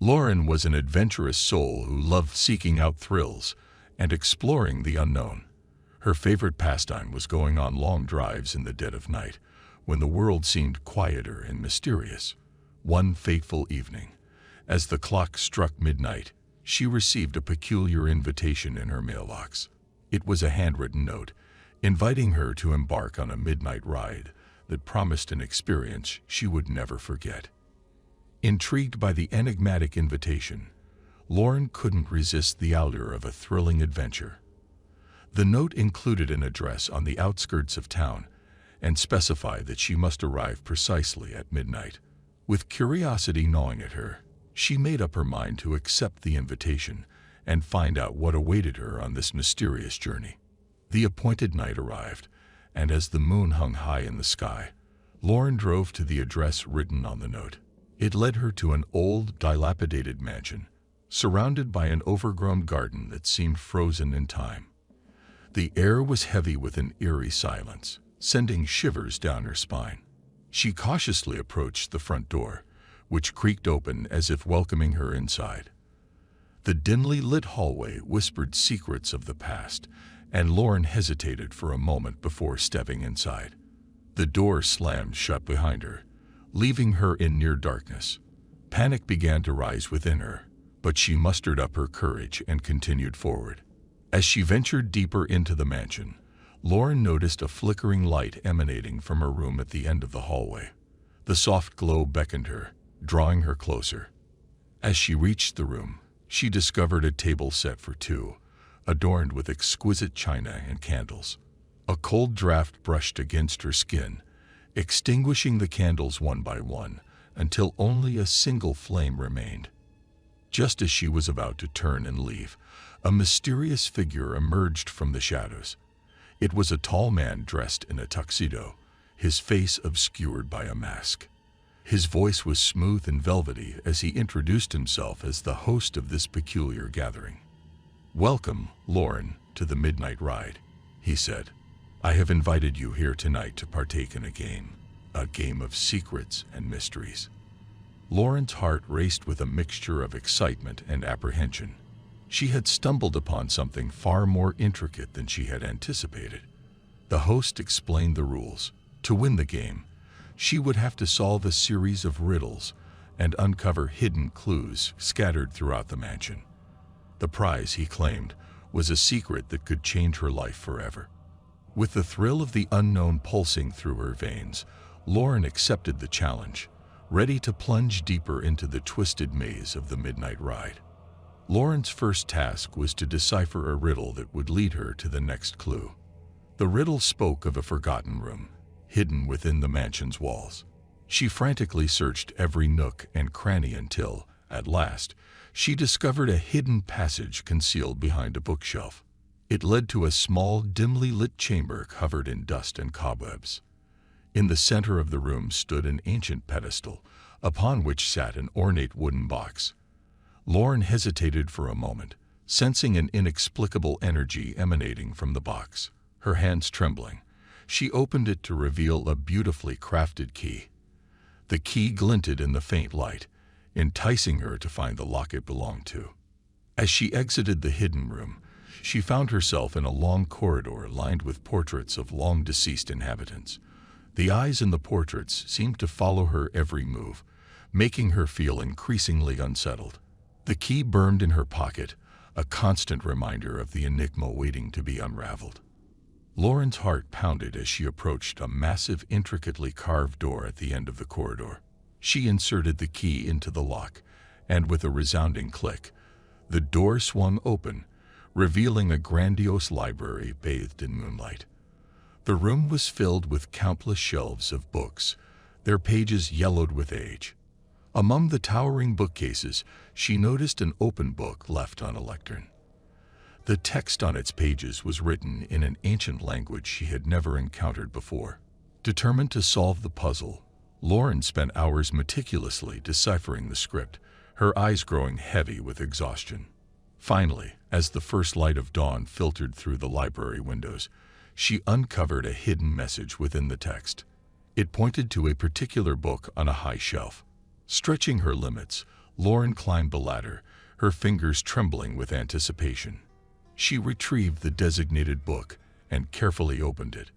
Lauren was an adventurous soul who loved seeking out thrills and exploring the unknown. Her favorite pastime was going on long drives in the dead of night, when the world seemed quieter and mysterious. One fateful evening, as the clock struck midnight, she received a peculiar invitation in her mailbox. It was a handwritten note, inviting her to embark on a midnight ride that promised an experience she would never forget. Intrigued by the enigmatic invitation, Lauren couldn't resist the allure of a thrilling adventure. The note included an address on the outskirts of town and specified that she must arrive precisely at midnight. With curiosity gnawing at her, she made up her mind to accept the invitation and find out what awaited her on this mysterious journey. The appointed night arrived, and as the moon hung high in the sky, Lauren drove to the address written on the note. It led her to an old, dilapidated mansion, surrounded by an overgrown garden that seemed frozen in time. The air was heavy with an eerie silence, sending shivers down her spine. She cautiously approached the front door, which creaked open as if welcoming her inside. The dimly lit hallway whispered secrets of the past, and Lauren hesitated for a moment before stepping inside. The door slammed shut behind her, leaving her in near darkness. Panic began to rise within her, but she mustered up her courage and continued forward. As she ventured deeper into the mansion, Lauren noticed a flickering light emanating from her room at the end of the hallway. The soft glow beckoned her, drawing her closer. As she reached the room, she discovered a table set for two, adorned with exquisite china and candles. A cold draft brushed against her skin, extinguishing the candles one by one until only a single flame remained. Just as she was about to turn and leave, a mysterious figure emerged from the shadows. It was a tall man dressed in a tuxedo, his face obscured by a mask. His voice was smooth and velvety as he introduced himself as the host of this peculiar gathering. "Welcome, Lauren, to the Midnight Ride," he said. "I have invited you here tonight to partake in a game of secrets and mysteries." Lauren's heart raced with a mixture of excitement and apprehension. She had stumbled upon something far more intricate than she had anticipated. The host explained the rules. To win the game, she would have to solve a series of riddles and uncover hidden clues scattered throughout the mansion. The prize, he claimed, was a secret that could change her life forever. With the thrill of the unknown pulsing through her veins, Lauren accepted the challenge, ready to plunge deeper into the twisted maze of the Midnight Ride. Lauren's first task was to decipher a riddle that would lead her to the next clue. The riddle spoke of a forgotten room, hidden within the mansion's walls. She frantically searched every nook and cranny until, at last, she discovered a hidden passage concealed behind a bookshelf. It led to a small, dimly lit chamber covered in dust and cobwebs. In the center of the room stood an ancient pedestal, upon which sat an ornate wooden box. Lauren hesitated for a moment, sensing an inexplicable energy emanating from the box. Her hands trembling, she opened it to reveal a beautifully crafted key. The key glinted in the faint light, enticing her to find the lock it belonged to. As she exited the hidden room, she found herself in a long corridor lined with portraits of long-deceased inhabitants. The eyes in the portraits seemed to follow her every move, making her feel increasingly unsettled. The key burned in her pocket, a constant reminder of the enigma waiting to be unraveled. Lauren's heart pounded as she approached a massive, intricately carved door at the end of the corridor. She inserted the key into the lock, and with a resounding click, the door swung open, revealing a grandiose library bathed in moonlight. The room was filled with countless shelves of books, their pages yellowed with age. Among the towering bookcases, she noticed an open book left on a lectern. The text on its pages was written in an ancient language she had never encountered before. Determined to solve the puzzle, Lauren spent hours meticulously deciphering the script, her eyes growing heavy with exhaustion. Finally, as the first light of dawn filtered through the library windows, she uncovered a hidden message within the text. It pointed to a particular book on a high shelf. Stretching her limits, Lauren climbed the ladder, her fingers trembling with anticipation. She retrieved the designated book and carefully opened it.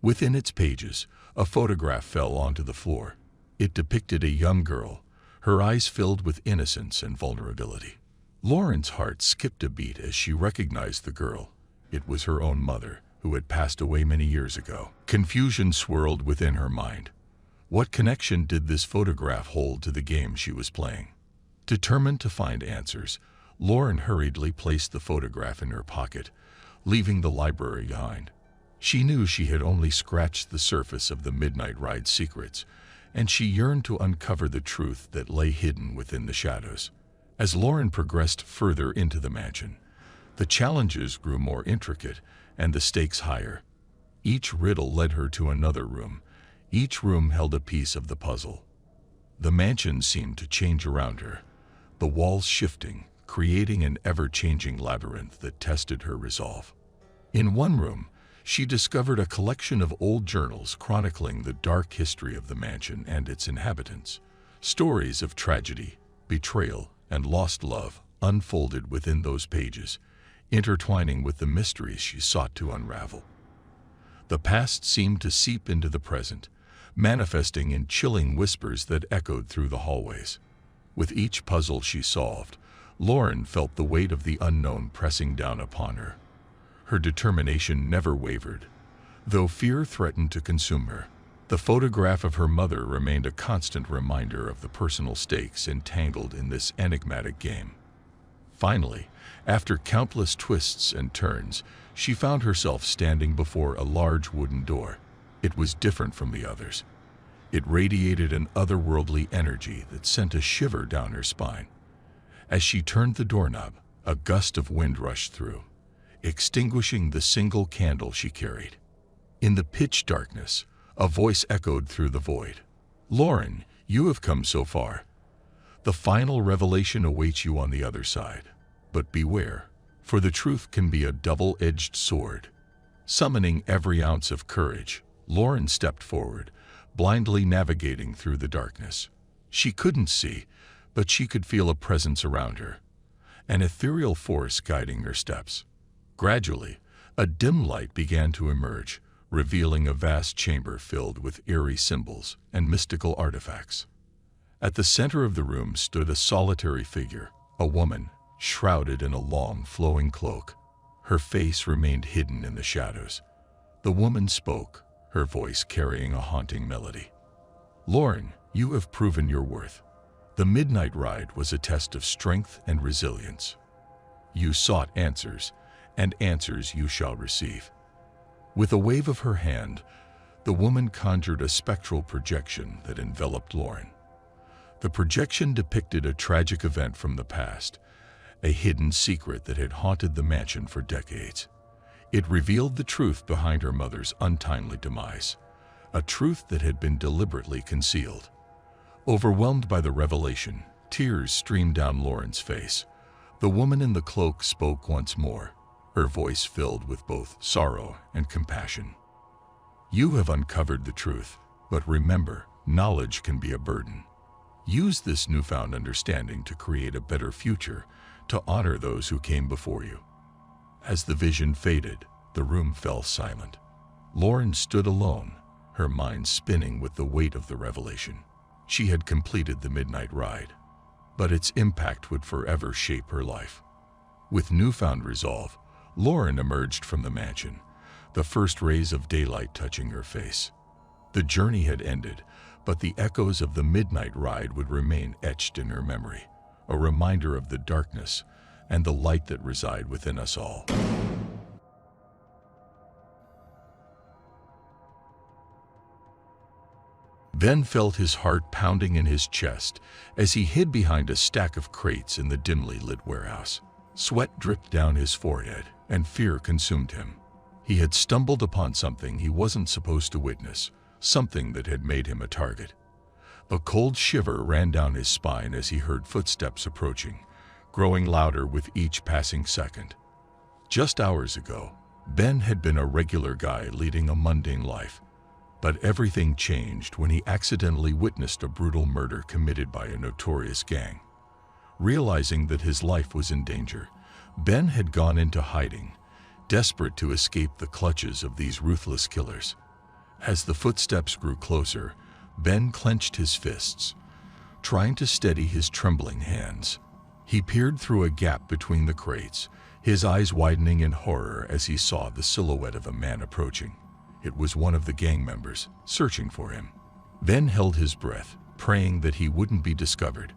Within its pages, a photograph fell onto the floor. It depicted a young girl, her eyes filled with innocence and vulnerability. Lauren's heart skipped a beat as she recognized the girl. It was her own mother, who had passed away many years ago. Confusion swirled within her mind. What connection did this photograph hold to the game she was playing? Determined to find answers, Lauren hurriedly placed the photograph in her pocket, leaving the library behind. She knew she had only scratched the surface of the Midnight Ride's secrets, and she yearned to uncover the truth that lay hidden within the shadows. As Lauren progressed further into the mansion, the challenges grew more intricate and the stakes higher. Each riddle led her to another room. Each room held a piece of the puzzle. The mansion seemed to change around her, the walls shifting, creating an ever-changing labyrinth that tested her resolve. In one room, she discovered a collection of old journals chronicling the dark history of the mansion and its inhabitants. Stories of tragedy, betrayal, and lost love unfolded within those pages, intertwining with the mysteries she sought to unravel. The past seemed to seep into the present, manifesting in chilling whispers that echoed through the hallways. With each puzzle she solved, Lauren felt the weight of the unknown pressing down upon her. Her determination never wavered. Though fear threatened to consume her, the photograph of her mother remained a constant reminder of the personal stakes entangled in this enigmatic game. Finally, after countless twists and turns, she found herself standing before a large wooden door. It was different from the others. It radiated an otherworldly energy that sent a shiver down her spine. As she turned the doorknob, a gust of wind rushed through, extinguishing the single candle she carried. In the pitch darkness, a voice echoed through the void. "Lauren, you have come so far. The final revelation awaits you on the other side. But beware, for the truth can be a double-edged sword." Summoning every ounce of courage, Lauren stepped forward, blindly navigating through the darkness. She couldn't see, but she could feel a presence around her, an ethereal force guiding her steps. Gradually, a dim light began to emerge, revealing a vast chamber filled with eerie symbols and mystical artifacts. At the center of the room stood a solitary figure, a woman, shrouded in a long, flowing cloak. Her face remained hidden in the shadows. The woman spoke, her voice carrying a haunting melody. "Lauren, you have proven your worth. The Midnight Ride was a test of strength and resilience. You sought answers, and answers you shall receive." With a wave of her hand, the woman conjured a spectral projection that enveloped Lauren. The projection depicted a tragic event from the past, a hidden secret that had haunted the mansion for decades. It revealed the truth behind her mother's untimely demise, a truth that had been deliberately concealed. Overwhelmed by the revelation, tears streamed down Lauren's face. The woman in the cloak spoke once more, her voice filled with both sorrow and compassion. "You have uncovered the truth, but remember, knowledge can be a burden. Use this newfound understanding to create a better future, to honor those who came before you." As the vision faded, the room fell silent. Lauren stood alone, her mind spinning with the weight of the revelation. She had completed the Midnight Ride, but its impact would forever shape her life. With newfound resolve, Lauren emerged from the mansion, the first rays of daylight touching her face. The journey had ended, but the echoes of the Midnight Ride would remain etched in her memory, a reminder of the darkness and the light that reside within us all. Ben felt his heart pounding in his chest as he hid behind a stack of crates in the dimly lit warehouse. Sweat dripped down his forehead and fear consumed him. He had stumbled upon something he wasn't supposed to witness, something that had made him a target. A cold shiver ran down his spine as he heard footsteps approaching, growing louder with each passing second. Just hours ago, Ben had been a regular guy leading a mundane life. But everything changed when he accidentally witnessed a brutal murder committed by a notorious gang. Realizing that his life was in danger, Ben had gone into hiding, desperate to escape the clutches of these ruthless killers. As the footsteps grew closer, Ben clenched his fists, trying to steady his trembling hands. He peered through a gap between the crates, his eyes widening in horror as he saw the silhouette of a man approaching. It was one of the gang members, searching for him. Ben held his breath, praying that he wouldn't be discovered.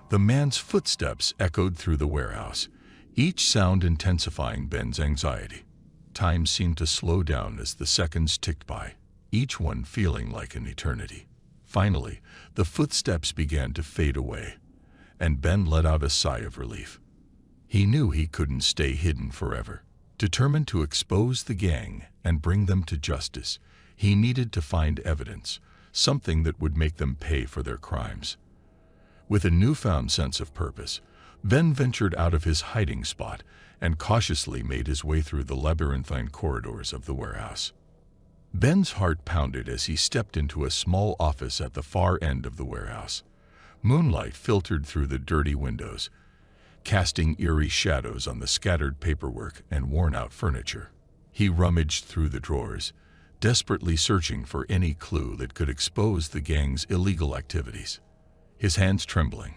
The man's footsteps echoed through the warehouse, each sound intensifying Ben's anxiety. Time seemed to slow down as the seconds ticked by, each one feeling like an eternity. Finally, the footsteps began to fade away, and Ben let out a sigh of relief. He knew he couldn't stay hidden forever. Determined to expose the gang and bring them to justice, he needed to find evidence, something that would make them pay for their crimes. With a newfound sense of purpose, Ben ventured out of his hiding spot and cautiously made his way through the labyrinthine corridors of the warehouse. Ben's heart pounded as he stepped into a small office at the far end of the warehouse. Moonlight filtered through the dirty windows, casting eerie shadows on the scattered paperwork and worn-out furniture. He rummaged through the drawers, desperately searching for any clue that could expose the gang's illegal activities. His hands trembling,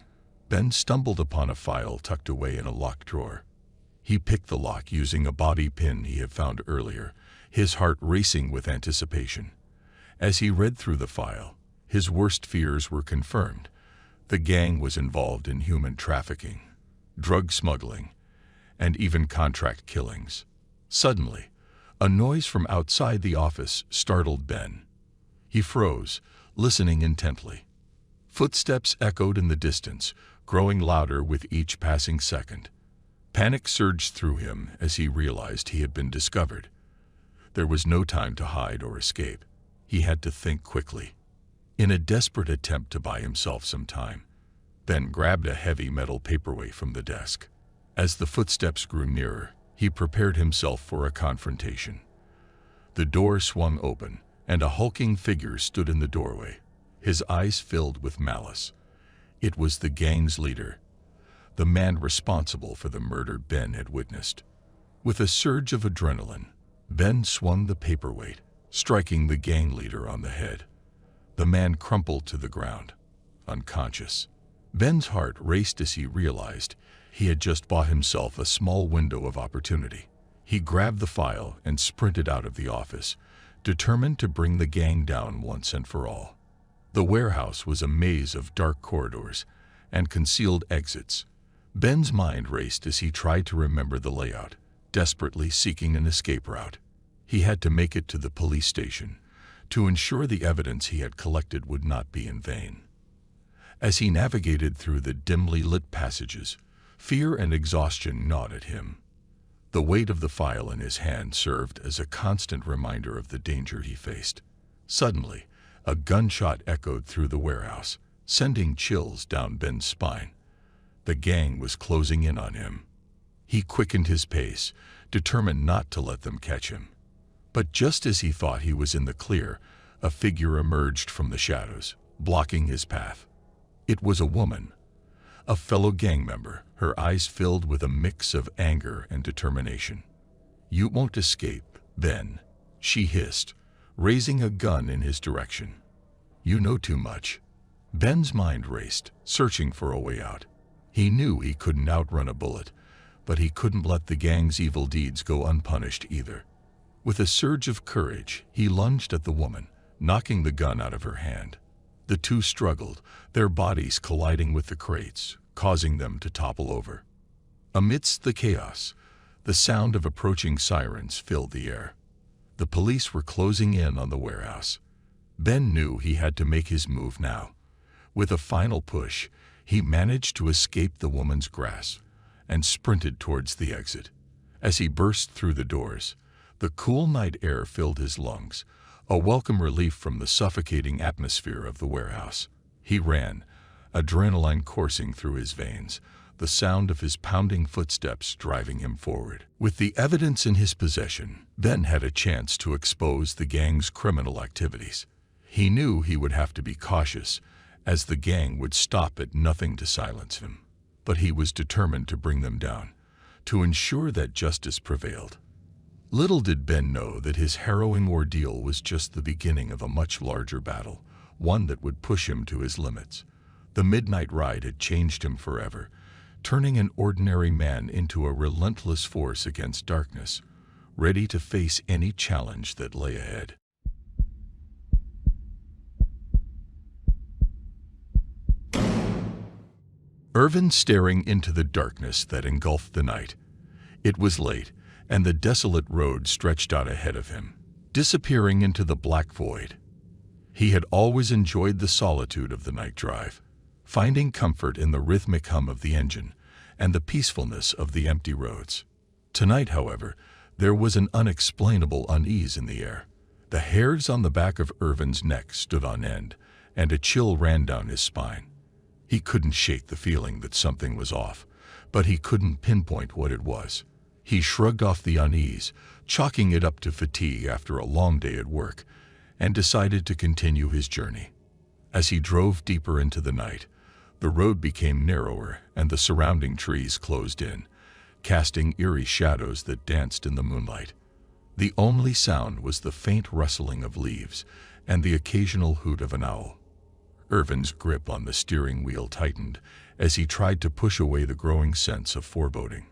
Ben stumbled upon a file tucked away in a locked drawer. He picked the lock using a bobby pin he had found earlier, his heart racing with anticipation. As he read through the file, his worst fears were confirmed. The gang was involved in human trafficking, drug smuggling, and even contract killings. Suddenly, a noise from outside the office startled Ben. He froze, listening intently. Footsteps echoed in the distance, growing louder with each passing second. Panic surged through him as he realized he had been discovered. There was no time to hide or escape. He had to think quickly. In a desperate attempt to buy himself some time, Ben grabbed a heavy metal paperweight from the desk. As the footsteps grew nearer, he prepared himself for a confrontation. The door swung open, and a hulking figure stood in the doorway, his eyes filled with malice. It was the gang's leader, the man responsible for the murder Ben had witnessed. With a surge of adrenaline, Ben swung the paperweight, striking the gang leader on the head. The man crumpled to the ground, unconscious. Ben's heart raced as he realized he had just bought himself a small window of opportunity. He grabbed the file and sprinted out of the office, determined to bring the gang down once and for all. The warehouse was a maze of dark corridors and concealed exits. Ben's mind raced as he tried to remember the layout, desperately seeking an escape route. He had to make it to the police station to ensure the evidence he had collected would not be in vain. As he navigated through the dimly lit passages, fear and exhaustion gnawed at him. The weight of the file in his hand served as a constant reminder of the danger he faced. Suddenly, a gunshot echoed through the warehouse, sending chills down Ben's spine. The gang was closing in on him. He quickened his pace, determined not to let them catch him. But just as he thought he was in the clear, a figure emerged from the shadows, blocking his path. It was a woman, a fellow gang member, her eyes filled with a mix of anger and determination. "You won't escape, Ben," she hissed, raising a gun in his direction. "You know too much." Ben's mind raced, searching for a way out. He knew he couldn't outrun a bullet, but he couldn't let the gang's evil deeds go unpunished either. With a surge of courage, he lunged at the woman, knocking the gun out of her hand. The two struggled, their bodies colliding with the crates, causing them to topple over. Amidst the chaos, the sound of approaching sirens filled the air. The police were closing in on the warehouse. Ben knew he had to make his move now. With a final push, he managed to escape the woman's grasp and sprinted towards the exit. As he burst through the doors, the cool night air filled his lungs, a welcome relief from the suffocating atmosphere of the warehouse. He ran, adrenaline coursing through his veins, the sound of his pounding footsteps driving him forward. With the evidence in his possession, Ben had a chance to expose the gang's criminal activities. He knew he would have to be cautious, as the gang would stop at nothing to silence him. but he was determined to bring them down, to ensure that justice prevailed. Little did Ben know that his harrowing ordeal was just the beginning of a much larger battle, one that would push him to his limits. The midnight ride had changed him forever, turning an ordinary man into a relentless force against darkness, ready to face any challenge that lay ahead. Irvin staring into the darkness that engulfed the night. It was late, and the desolate road stretched out ahead of him, disappearing into the black void. He had always enjoyed the solitude of the night drive, finding comfort in the rhythmic hum of the engine and the peacefulness of the empty roads. Tonight, however, there was an unexplainable unease in the air. The hairs on the back of Irvin's neck stood on end, and a chill ran down his spine. He couldn't shake the feeling that something was off, but he couldn't pinpoint what it was. He shrugged off the unease, chalking it up to fatigue after a long day at work, and decided to continue his journey. As he drove deeper into the night, the road became narrower and the surrounding trees closed in, casting eerie shadows that danced in the moonlight. The only sound was the faint rustling of leaves and the occasional hoot of an owl. Irvin's grip on the steering wheel tightened as he tried to push away the growing sense of foreboding.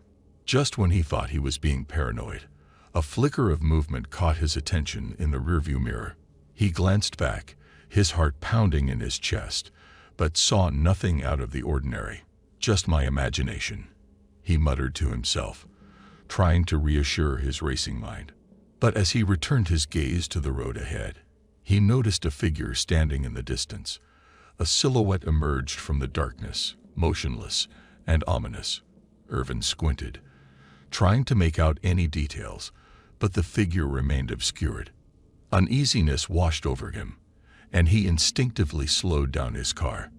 Just when he thought he was being paranoid, a flicker of movement caught his attention in the rearview mirror. He glanced back, his heart pounding in his chest, but saw nothing out of the ordinary. "Just my imagination," he muttered to himself, trying to reassure his racing mind. But as he returned his gaze to the road ahead, he noticed a figure standing in the distance. A silhouette emerged from the darkness, motionless and ominous. Irvin squinted, trying to make out any details, but the figure remained obscured. Uneasiness washed over him, and he instinctively slowed down his car.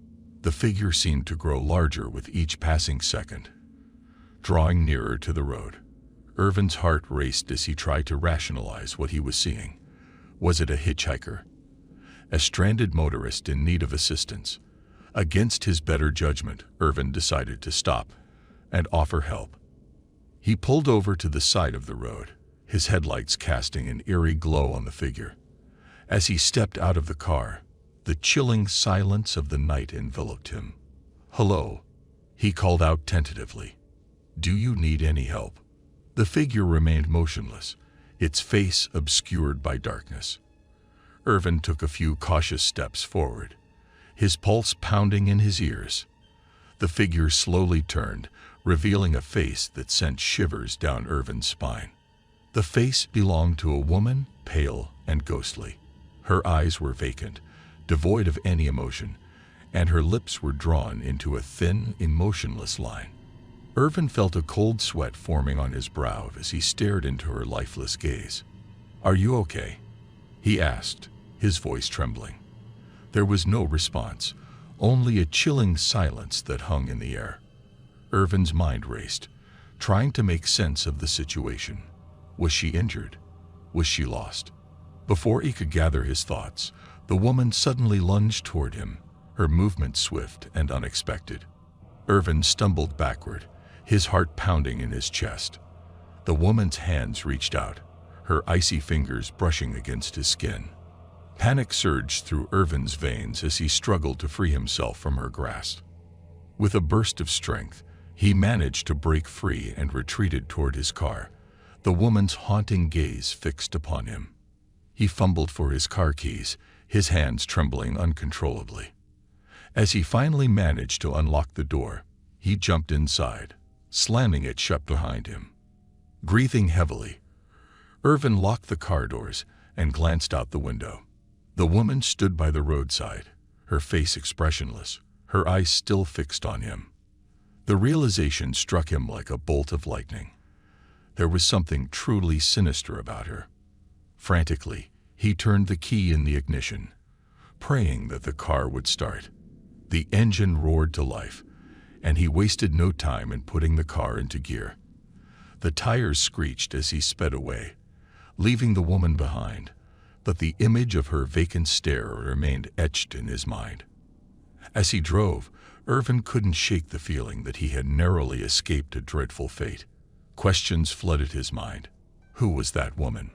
The figure seemed to grow larger with each passing second, drawing nearer to the road. Irvin's heart raced as he tried to rationalize what he was seeing. Was it a hitchhiker? A stranded motorist in need of assistance? Against his better judgment, Irvin decided to stop and offer help. He pulled over to the side of the road, his headlights casting an eerie glow on the figure. As he stepped out of the car, the chilling silence of the night enveloped him. "Hello," he called out tentatively. "Do you need any help?" The figure remained motionless, its face obscured by darkness. Irvin took a few cautious steps forward, his pulse pounding in his ears. The figure slowly turned, revealing a face that sent shivers down Irvin's spine. The face belonged to a woman, pale and ghostly. Her eyes were vacant, devoid of any emotion, and her lips were drawn into a thin, emotionless line. Irvin felt a cold sweat forming on his brow as he stared into her lifeless gaze. "Are you okay?" he asked, his voice trembling. There was no response, only a chilling silence that hung in the air. Irvin's mind raced, trying to make sense of the situation. Was she injured? Was she lost? Before he could gather his thoughts, the woman suddenly lunged toward him, her movement swift and unexpected. Irvin stumbled backward, his heart pounding in his chest. The woman's hands reached out, her icy fingers brushing against his skin. Panic surged through Irvin's veins as he struggled to free himself from her grasp. With a burst of strength, he managed to break free and retreated toward his car, the woman's haunting gaze fixed upon him. He fumbled for his car keys, his hands trembling uncontrollably. As he finally managed to unlock the door, he jumped inside, slamming it shut behind him. Breathing heavily, Irvin locked the car doors and glanced out the window. The woman stood by the roadside, her face expressionless, her eyes still fixed on him. The realization struck him like a bolt of lightning. There was something truly sinister about her. Frantically, he turned the key in the ignition, praying that the car would start. The engine roared to life, and he wasted no time in putting the car into gear. The tires screeched as he sped away, leaving the woman behind, but the image of her vacant stare remained etched in his mind. As he drove, Irvin couldn't shake the feeling that he had narrowly escaped a dreadful fate. Questions flooded his mind. Who was that woman?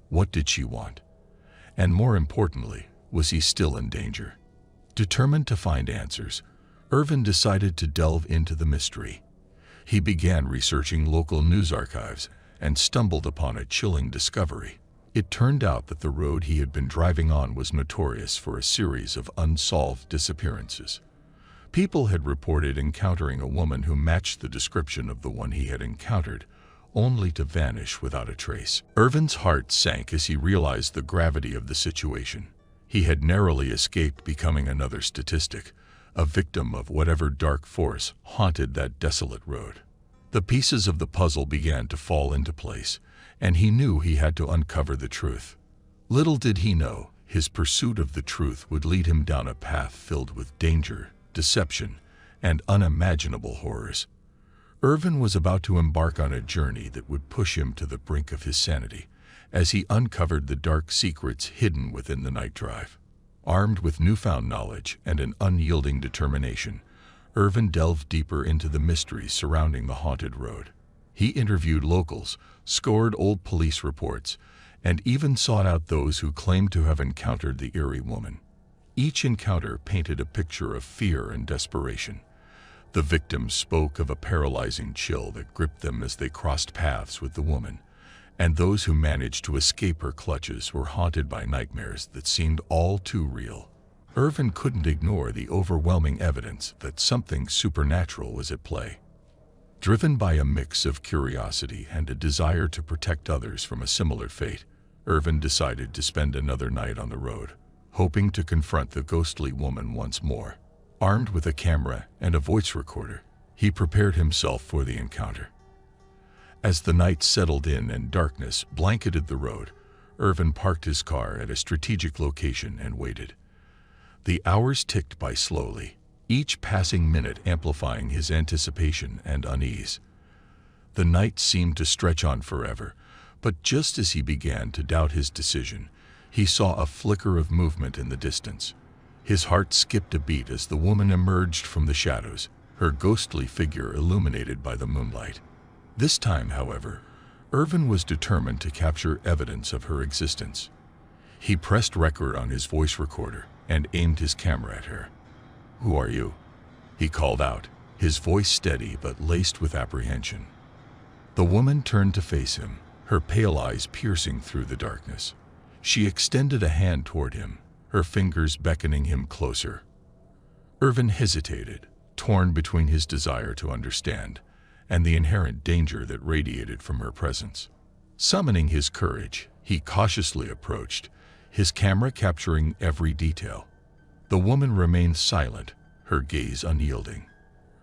What did she want? And more importantly, was he still in danger? Determined to find answers, Irvin decided to delve into the mystery. He began researching local news archives and stumbled upon a chilling discovery. It turned out that the road he had been driving on was notorious for a series of unsolved disappearances. People had reported encountering a woman who matched the description of the one he had encountered, only to vanish without a trace. Irvin's heart sank as he realized the gravity of the situation. He had narrowly escaped becoming another statistic, a victim of whatever dark force haunted that desolate road. The pieces of the puzzle began to fall into place, and he knew he had to uncover the truth. Little did he know, his pursuit of the truth would lead him down a path filled with danger, deception, and unimaginable horrors. Irvin was about to embark on a journey that would push him to the brink of his sanity, as he uncovered the dark secrets hidden within the night drive. Armed with newfound knowledge and an unyielding determination, Irvin delved deeper into the mysteries surrounding the haunted road. He interviewed locals, scoured old police reports, and even sought out those who claimed to have encountered the eerie woman. Each encounter painted a picture of fear and desperation. The victims spoke of a paralyzing chill that gripped them as they crossed paths with the woman, and those who managed to escape her clutches were haunted by nightmares that seemed all too real. Irvin couldn't ignore the overwhelming evidence that something supernatural was at play. Driven by a mix of curiosity and a desire to protect others from a similar fate, Irvin decided to spend another night on the road, hoping to confront the ghostly woman once more. Armed with a camera and a voice recorder, he prepared himself for the encounter. As the night settled in and darkness blanketed the road, Irvin parked his car at a strategic location and waited. The hours ticked by slowly, each passing minute amplifying his anticipation and unease. The night seemed to stretch on forever, but just as he began to doubt his decision, he saw a flicker of movement in the distance. His heart skipped a beat as the woman emerged from the shadows, her ghostly figure illuminated by the moonlight. This time, however, Irvin was determined to capture evidence of her existence. He pressed record on his voice recorder and aimed his camera at her. "Who are you?" he called out, his voice steady but laced with apprehension. The woman turned to face him, her pale eyes piercing through the darkness. She extended a hand toward him, her fingers beckoning him closer. Irvin hesitated, torn between his desire to understand and the inherent danger that radiated from her presence. Summoning his courage, he cautiously approached, his camera capturing every detail. The woman remained silent, her gaze unyielding.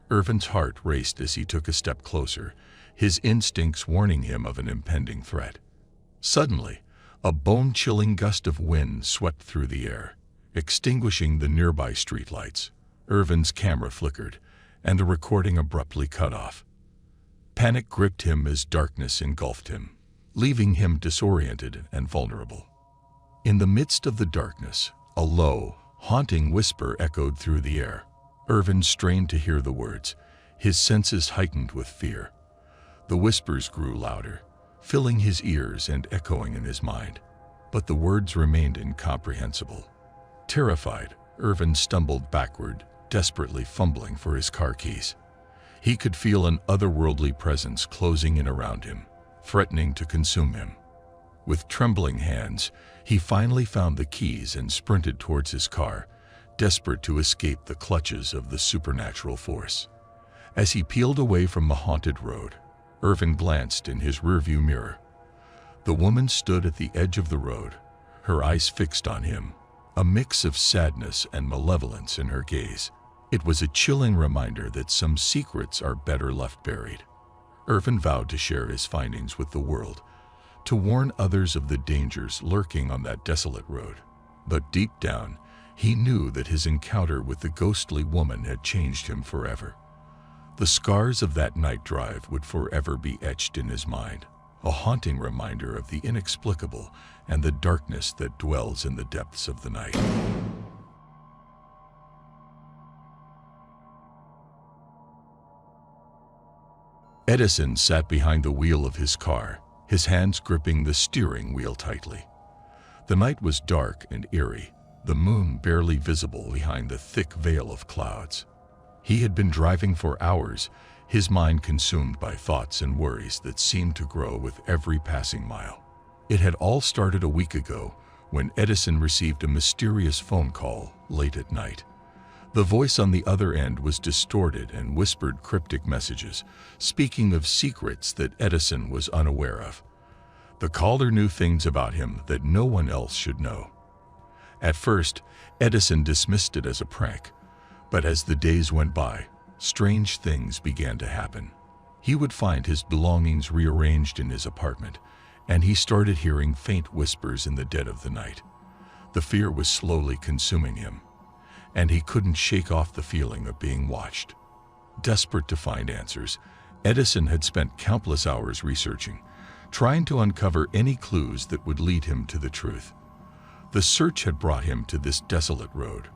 Irvin's heart raced as he took a step closer, his instincts warning him of an impending threat. Suddenly, a bone-chilling gust of wind swept through the air, extinguishing the nearby streetlights. Irvin's camera flickered, and the recording abruptly cut off. Panic gripped him as darkness engulfed him, leaving him disoriented and vulnerable. In the midst of the darkness, a low, haunting whisper echoed through the air. Irvin strained to hear the words, his senses heightened with fear. The whispers grew louder, filling his ears and echoing in his mind, but the words remained incomprehensible. Terrified, Irvin stumbled backward, desperately fumbling for his car keys. He could feel an otherworldly presence closing in around him, threatening to consume him. With trembling hands, he finally found the keys and sprinted towards his car, desperate to escape the clutches of the supernatural force. As he peeled away from the haunted road, Irvin glanced in his rearview mirror. The woman stood at the edge of the road, her eyes fixed on him, a mix of sadness and malevolence in her gaze. It was a chilling reminder that some secrets are better left buried. Irvin vowed to share his findings with the world, to warn others of the dangers lurking on that desolate road. But deep down, he knew that his encounter with the ghostly woman had changed him forever. The scars of that night drive would forever be etched in his mind, a haunting reminder of the inexplicable and the darkness that dwells in the depths of the night. Edison sat behind the wheel of his car, his hands gripping the steering wheel tightly. The night was dark and eerie, the moon barely visible behind the thick veil of clouds. He had been driving for hours, his mind consumed by thoughts and worries that seemed to grow with every passing mile. It had all started a week ago when Edison received a mysterious phone call late at night. The voice on the other end was distorted and whispered cryptic messages, speaking of secrets that Edison was unaware of. The caller knew things about him that no one else should know. At first, Edison dismissed it as a prank, but as the days went by, strange things began to happen. He would find his belongings rearranged in his apartment, and he started hearing faint whispers in the dead of the night. The fear was slowly consuming him, and he couldn't shake off the feeling of being watched. Desperate to find answers, Edison had spent countless hours researching, trying to uncover any clues that would lead him to the truth. The search had brought him to this desolate road,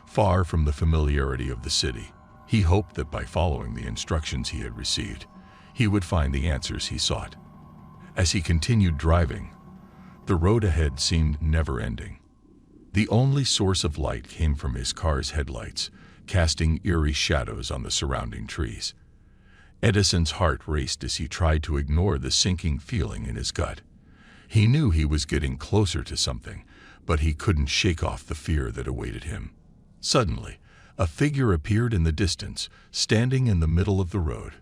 far from the familiarity of the city. He hoped that by following the instructions he had received, he would find the answers he sought. As he continued driving, the road ahead seemed never-ending. The only source of light came from his car's headlights, casting eerie shadows on the surrounding trees. Edison's heart raced as he tried to ignore the sinking feeling in his gut. He knew he was getting closer to something, but he couldn't shake off the fear that awaited him. Suddenly, a figure appeared in the distance, standing in the middle of the road.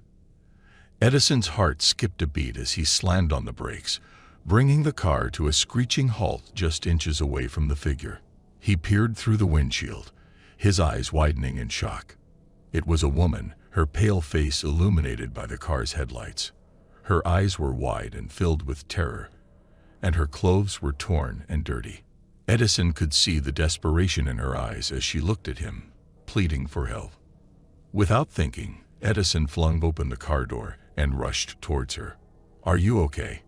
Edison's heart skipped a beat as he slammed on the brakes, bringing the car to a screeching halt just inches away from the figure. He peered through the windshield, his eyes widening in shock. It was a woman, her pale face illuminated by the car's headlights. Her eyes were wide and filled with terror, and her clothes were torn and dirty. Edison could see the desperation in her eyes as she looked at him, pleading for help. Without thinking, Edison flung open the car door and rushed towards her. "Are you okay?"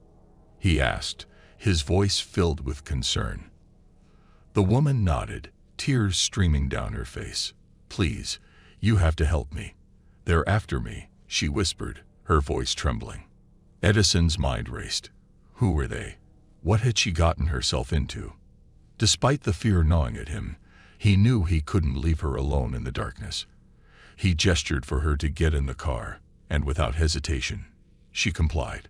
he asked, his voice filled with concern. The woman nodded, tears streaming down her face. "Please, you have to help me. They're after me," she whispered, her voice trembling. Edison's mind raced. Who were they? What had she gotten herself into? Despite the fear gnawing at him, he knew he couldn't leave her alone in the darkness. He gestured for her to get in the car, and without hesitation, she complied.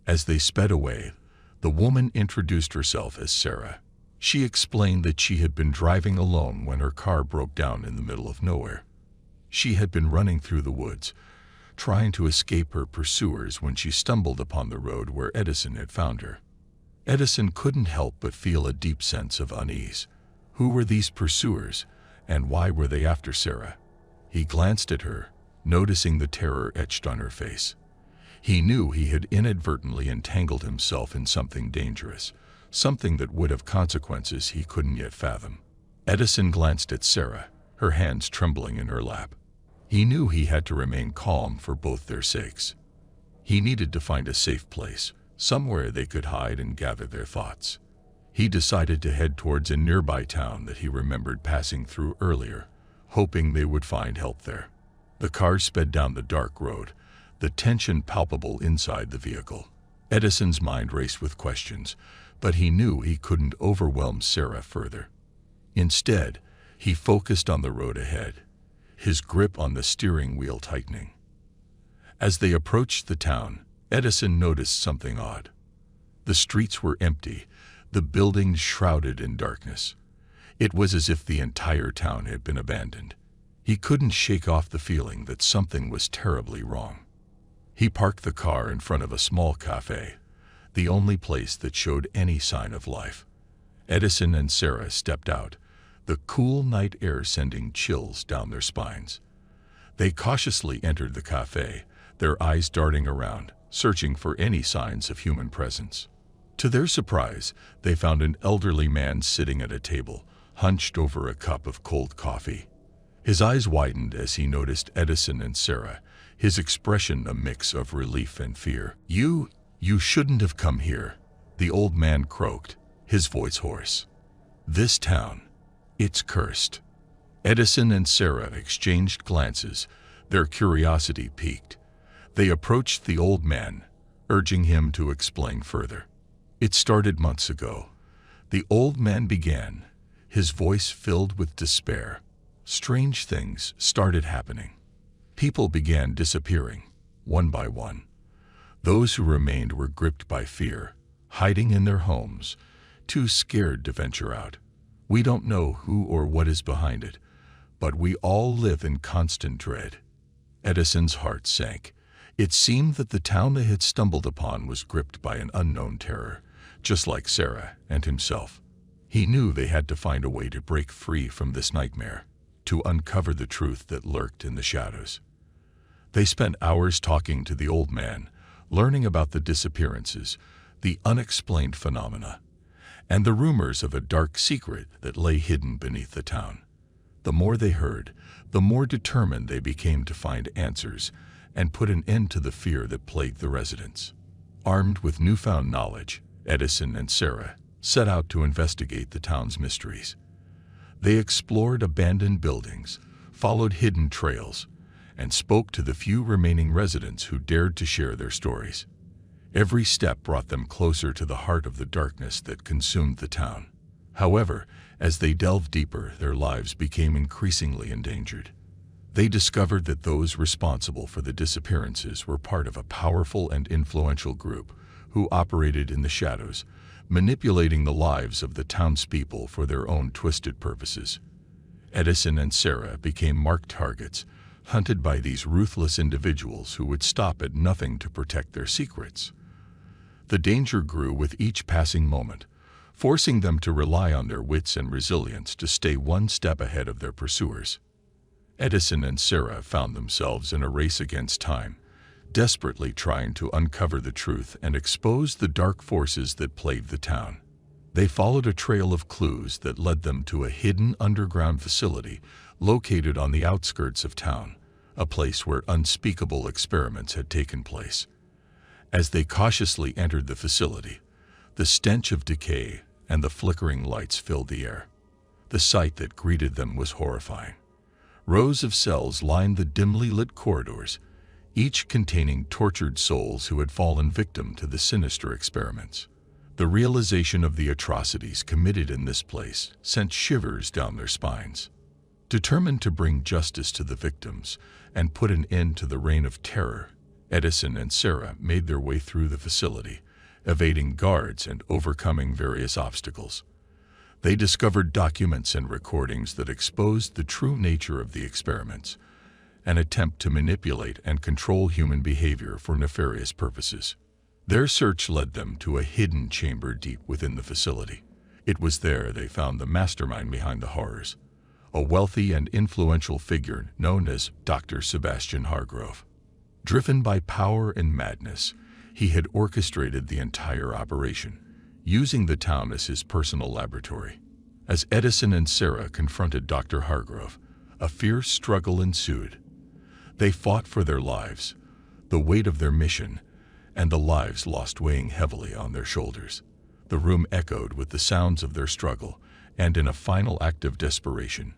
As they sped away, the woman introduced herself as Sarah. She explained that she had been driving alone when her car broke down in the middle of nowhere. She had been running through the woods, trying to escape her pursuers when she stumbled upon the road where Edison had found her. Edison couldn't help but feel a deep sense of unease. Who were these pursuers, and why were they after Sarah? He glanced at her, noticing the terror etched on her face. He knew he had inadvertently entangled himself in something dangerous, something that would have consequences he couldn't yet fathom. Edison glanced at Sarah, her hands trembling in her lap. He knew he had to remain calm for both their sakes. He needed to find a safe place, somewhere they could hide and gather their thoughts. He decided to head towards a nearby town that he remembered passing through earlier, hoping they would find help there. The car sped down the dark road, the tension palpable inside the vehicle. Edison's mind raced with questions, but he knew he couldn't overwhelm Sarah further. Instead, he focused on the road ahead, his grip on the steering wheel tightening. As they approached the town, Edison noticed something odd. The streets were empty, the buildings shrouded in darkness. It was as if the entire town had been abandoned. He couldn't shake off the feeling that something was terribly wrong. He parked the car in front of a small cafe, the only place that showed any sign of life. Edison and Sarah stepped out, the cool night air sending chills down their spines. They cautiously entered the cafe, their eyes darting around, searching for any signs of human presence. To their surprise, they found an elderly man sitting at a table, hunched over a cup of cold coffee. His eyes widened as he noticed Edison and Sarah, his expression a mix of relief and fear. You shouldn't have come here," the old man croaked, his voice hoarse. "This town, it's cursed." Edison and Sarah exchanged glances, their curiosity piqued. They approached the old man, urging him to explain further. "It started months ago," the old man began, his voice filled with despair. "Strange things started happening. People began disappearing, one by one. Those who remained were gripped by fear, hiding in their homes, too scared to venture out. We don't know who or what is behind it, but we all live in constant dread." Edison's heart sank. It seemed that the town they had stumbled upon was gripped by an unknown terror, just like Sarah and himself. He knew they had to find a way to break free from this nightmare, to uncover the truth that lurked in the shadows. They spent hours talking to the old man, learning about the disappearances, the unexplained phenomena, and the rumors of a dark secret that lay hidden beneath the town. The more they heard, the more determined they became to find answers and put an end to the fear that plagued the residents. Armed with newfound knowledge, Edison and Sarah set out to investigate the town's mysteries. They explored abandoned buildings, followed hidden trails, and spoke to the few remaining residents who dared to share their stories. Every step brought them closer to the heart of the darkness that consumed the town. However, as they delved deeper, their lives became increasingly endangered. They discovered that those responsible for the disappearances were part of a powerful and influential group who operated in the shadows, manipulating the lives of the townspeople for their own twisted purposes. Edison and Sarah became marked targets, hunted by these ruthless individuals who would stop at nothing to protect their secrets. The danger grew with each passing moment, forcing them to rely on their wits and resilience to stay one step ahead of their pursuers. Edison and Sarah found themselves in a race against time, desperately trying to uncover the truth and expose the dark forces that plagued the town. They followed a trail of clues that led them to a hidden underground facility located on the outskirts of town, a place where unspeakable experiments had taken place. As they cautiously entered the facility, the stench of decay and the flickering lights filled the air. The sight that greeted them was horrifying. Rows of cells lined the dimly lit corridors, each containing tortured souls who had fallen victim to the sinister experiments. The realization of the atrocities committed in this place sent shivers down their spines. Determined to bring justice to the victims and put an end to the reign of terror, Edison and Sarah made their way through the facility, evading guards and overcoming various obstacles. They discovered documents and recordings that exposed the true nature of the experiments, an attempt to manipulate and control human behavior for nefarious purposes. Their search led them to a hidden chamber deep within the facility. It was there they found the mastermind behind the horrors, a wealthy and influential figure known as Dr. Sebastian Hargrove. Driven by power and madness, he had orchestrated the entire operation, using the town as his personal laboratory. As Edison and Sarah confronted Dr. Hargrove, a fierce struggle ensued. They fought for their lives, the weight of their mission, and the lives lost weighing heavily on their shoulders. The room echoed with the sounds of their struggle, and in a final act of desperation,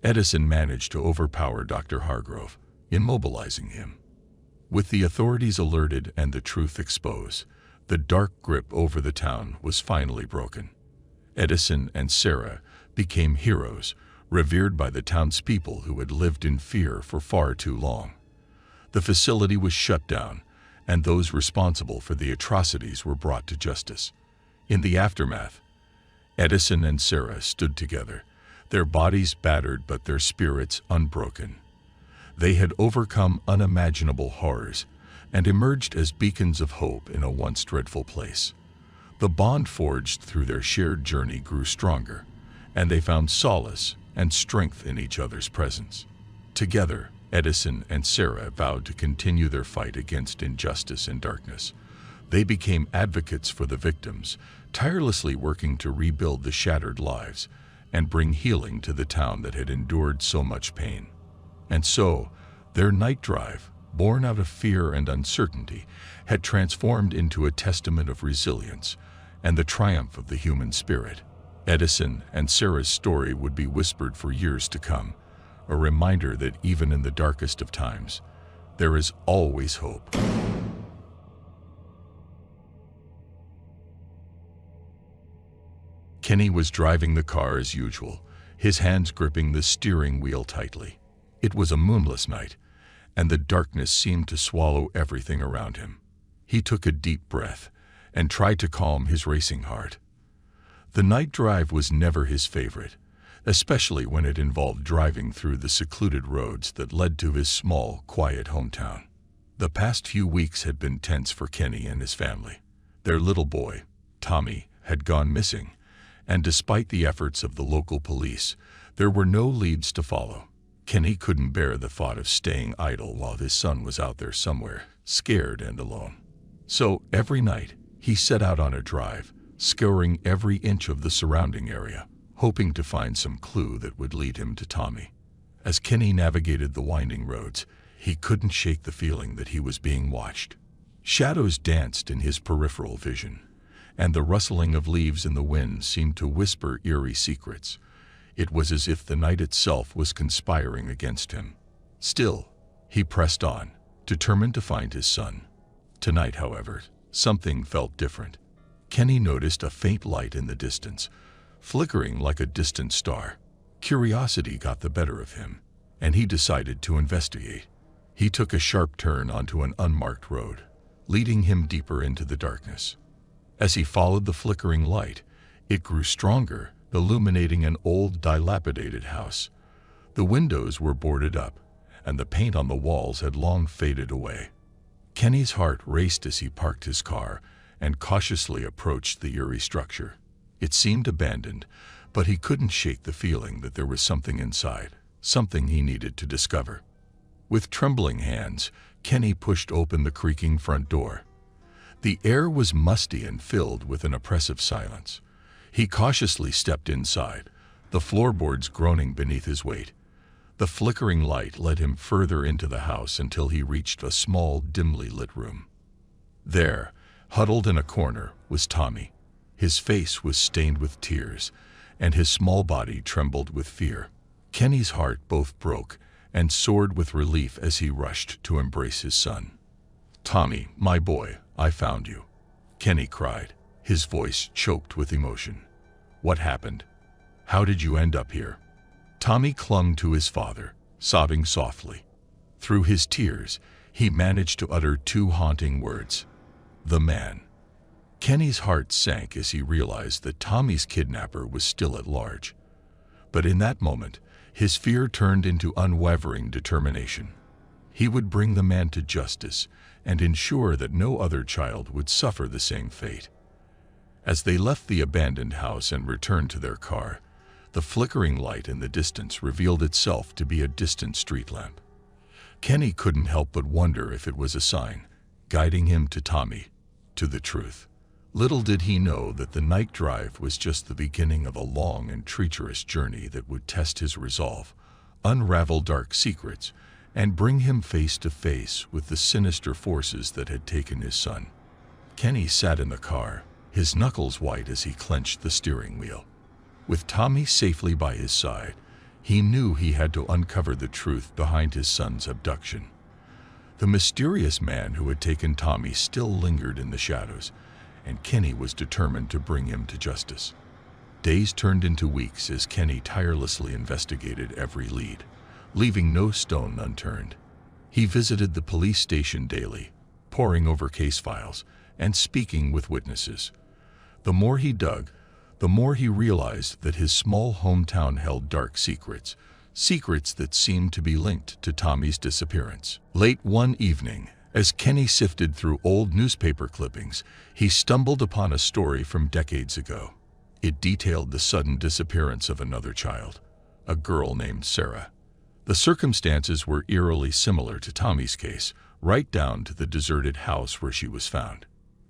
Edison managed to overpower Dr. Hargrove, immobilizing him. With the authorities alerted and the truth exposed, the dark grip over the town was finally broken. Edison and Sarah became heroes, revered by the townspeople who had lived in fear for far too long. The facility was shut down, and those responsible for the atrocities were brought to justice. In the aftermath, Edison and Sarah stood together, their bodies battered but their spirits unbroken. They had overcome unimaginable horrors and emerged as beacons of hope in a once dreadful place. The bond forged through their shared journey grew stronger, and they found solace and strength in each other's presence. Together, Edison and Sarah vowed to continue their fight against injustice and darkness. They became advocates for the victims, tirelessly working to rebuild the shattered lives and bring healing to the town that had endured so much pain. And so, their night drive, born out of fear and uncertainty, had transformed into a testament of resilience and the triumph of the human spirit. Edison and Sarah's story would be whispered for years to come, a reminder that even in the darkest of times, There is always hope. Kenny was driving the car as usual, his hands gripping the steering wheel tightly. It was a moonless night, and the darkness seemed to swallow everything around him. He took a deep breath and tried to calm his racing heart. The night drive was never his favorite, especially when it involved driving through the secluded roads that led to his small, quiet hometown. The past few weeks had been tense for Kenny and his family. Their little boy, Tommy, had gone missing, and despite the efforts of the local police, there were no leads to follow. Kenny couldn't bear the thought of staying idle while his son was out there somewhere, scared and alone. So every night, he set out on a drive, scouring every inch of the surrounding area, hoping to find some clue that would lead him to Tommy. As Kenny navigated the winding roads, he couldn't shake the feeling that he was being watched. Shadows danced in his peripheral vision, and the rustling of leaves in the wind seemed to whisper eerie secrets. It was as if the night itself was conspiring against him. Still, he pressed on, determined to find his son. Tonight, however, something felt different. Kenny noticed a faint light in the distance, flickering like a distant star. Curiosity got the better of him, and he decided to investigate. He took a sharp turn onto an unmarked road, leading him deeper into the darkness. As he followed the flickering light, it grew stronger, illuminating an old, dilapidated house. The windows were boarded up, and the paint on the walls had long faded away. Kenny's heart raced as he parked his car and cautiously approached the eerie structure. It seemed abandoned, but he couldn't shake the feeling that there was something inside, something he needed to discover. With trembling hands, Kenny pushed open the creaking front door. The air was musty and filled with an oppressive silence. He cautiously stepped inside, the floorboards groaning beneath his weight. The flickering light led him further into the house until he reached a small, dimly lit room. There, huddled in a corner, was Tommy. His face was stained with tears, and his small body trembled with fear. Kenny's heart both broke and soared with relief as he rushed to embrace his son. "Tommy, my boy, I found you," Kenny cried, his voice choked with emotion. "What happened? How did you end up here?" Tommy clung to his father, sobbing softly. Through his tears, he managed to utter two haunting words: "The man." Kenny's heart sank as he realized that Tommy's kidnapper was still at large. But in that moment, his fear turned into unwavering determination. He would bring the man to justice and ensure that no other child would suffer the same fate. As they left the abandoned house and returned to their car, the flickering light in the distance revealed itself to be a distant street lamp. Kenny couldn't help but wonder if it was a sign, guiding him to Tommy, to the truth. Little did he know that the night drive was just the beginning of a long and treacherous journey that would test his resolve, unravel dark secrets, and bring him face to face with the sinister forces that had taken his son. Kenny sat in the car, his knuckles white as he clenched the steering wheel. With Tommy safely by his side, he knew he had to uncover the truth behind his son's abduction. The mysterious man who had taken Tommy still lingered in the shadows, and Kenny was determined to bring him to justice. Days turned into weeks as Kenny tirelessly investigated every lead, leaving no stone unturned. He visited the police station daily, poring over case files and speaking with witnesses. The more he dug, the more he realized that his small hometown held dark secrets, secrets that seemed to be linked to Tommy's disappearance. Late one evening, as Kenny sifted through old newspaper clippings, he stumbled upon a story from decades ago. It detailed the sudden disappearance of another child, a girl named Sarah. The circumstances were eerily similar to Tommy's case, right down to the deserted house where she was found.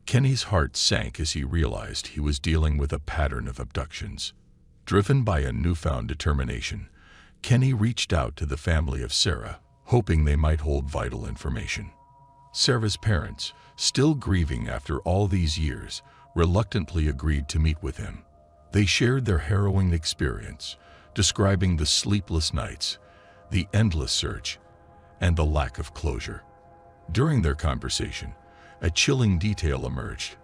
Kenny's heart sank as he realized he was dealing with a pattern of abductions. Driven by a newfound determination, Kenny reached out to the family of Sarah, hoping they might hold vital information. Sarah's parents, still grieving after all these years, reluctantly agreed to meet with him. They shared their harrowing experience, describing the sleepless nights, the endless search, and the lack of closure. During their conversation, a chilling detail emerged.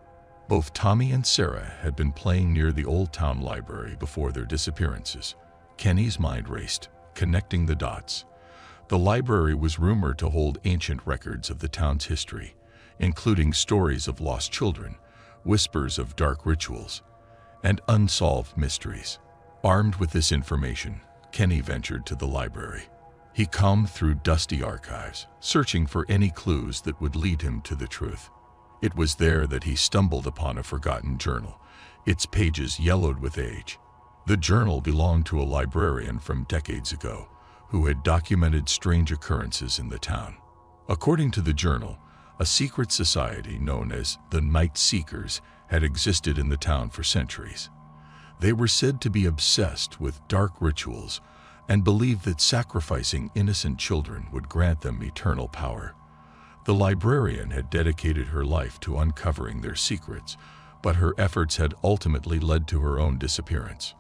Both Tommy and Sarah had been playing near the Old Town Library before their disappearances. Kenny's mind raced, connecting the dots. The library was rumored to hold ancient records of the town's history, including stories of lost children, whispers of dark rituals, and unsolved mysteries. Armed with this information, Kenny ventured to the library. He combed through dusty archives, searching for any clues that would lead him to the truth. It was there that he stumbled upon a forgotten journal, its pages yellowed with age. The journal belonged to a librarian from decades ago, who had documented strange occurrences in the town. According to the journal, a secret society known as the Night Seekers had existed in the town for centuries. They were said to be obsessed with dark rituals and believed that sacrificing innocent children would grant them eternal power. The librarian had dedicated her life to uncovering their secrets, but her efforts had ultimately led to her own disappearance.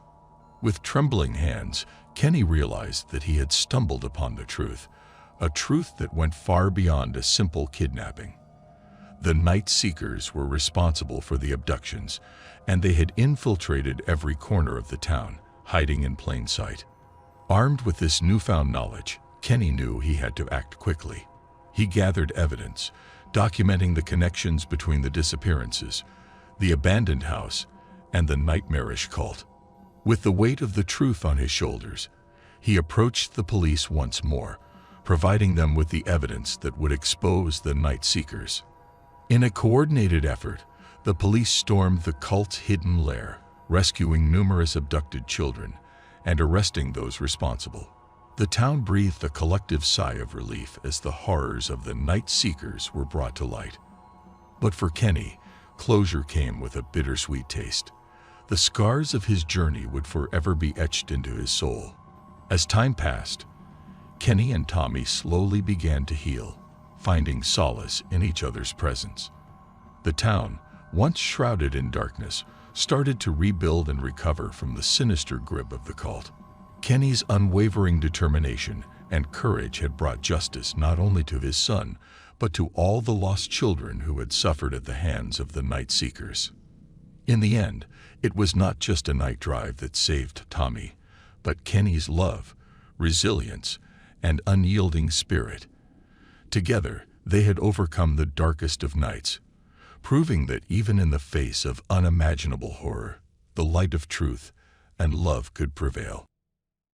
With trembling hands, Kenny realized that he had stumbled upon the truth, a truth that went far beyond a simple kidnapping. The Night Seekers were responsible for the abductions, and they had infiltrated every corner of the town, hiding in plain sight. Armed with this newfound knowledge, Kenny knew he had to act quickly. He gathered evidence, documenting the connections between the disappearances, the abandoned house, and the nightmarish cult. With the weight of the truth on his shoulders, he approached the police once more, providing them with the evidence that would expose the Night Seekers. In a coordinated effort, the police stormed the cult's hidden lair, rescuing numerous abducted children and arresting those responsible. The town breathed a collective sigh of relief as the horrors of the Night Seekers were brought to light. But for Kenny, closure came with a bittersweet taste. The scars of his journey would forever be etched into his soul. As time passed, Kenny and Tommy slowly began to heal, finding solace in each other's presence. The town, once shrouded in darkness, started to rebuild and recover from the sinister grip of the cult. Kenny's unwavering determination and courage had brought justice not only to his son, but to all the lost children who had suffered at the hands of the Night Seekers. In the end, it was not just a night drive that saved Tommy, but Kenny's love, resilience, and unyielding spirit. Together, they had overcome the darkest of nights, proving that even in the face of unimaginable horror, the light of truth and love could prevail.